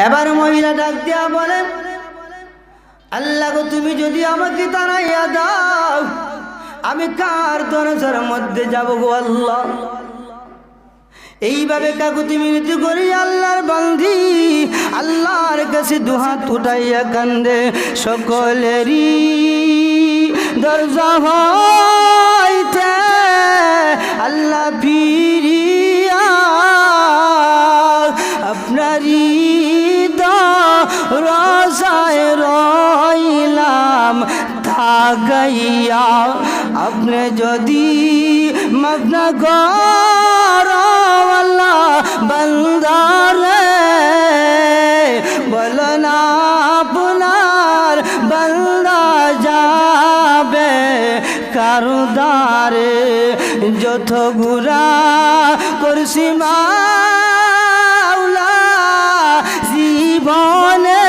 এবার মহিলা ডাক দিয়া বলেন, আল্লাহ গো, তুমি যদি আমাকে তাড়াইয়া দাও আমি কার দরজার মধ্যে যাব গো আল্লাহ। এইভাবে কাকুতি মিনতি করি আল্লাহর বান্দি আল্লাহর কাছে দুহাত উঠাইয়া কান্দে। সকলেরই দরজা হইতে আল্লাহ ফিরিয়া আপনারই দরজায় রইলাম তাকাইয়া। আপনি যদি মাফ না করেন আল্লাহ বান্দারে, বলো না আপনার বান্দা যাবে কারো দ্বারে। যত গুনাহ করছি মাওলা জীবনে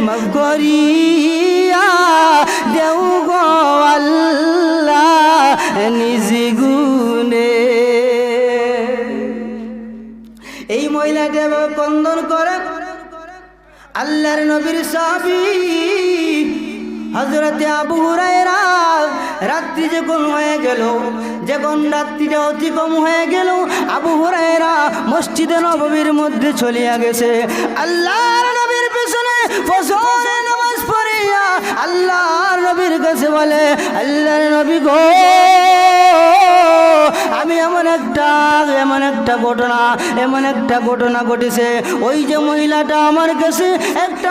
মাফ করিয়া দেও গো আল্লাহ নিজ গুণে। এই মহিলাটি এভাবে কন্দন করে আল্লাহর নবীর সাহাবী হযরতে আবু হুরায়রা রাত্রি যখন হয়ে গেল, যখন রাত্রিটা অতিক্রম হয়ে গেল, আবু হুরায়রা মসজিদে নববীর মধ্যে চলিয়া গেছে। আল্লাহর নবীর পেছনে ফজরের নামাজ পড়িয়া আল্লাহর নবীর কাছে বলে, আল্লাহর নবী গো, আমি এমন একটা ঘটনা ঘটেছে। ওই যে মহিলাটা আমার কাছে একটা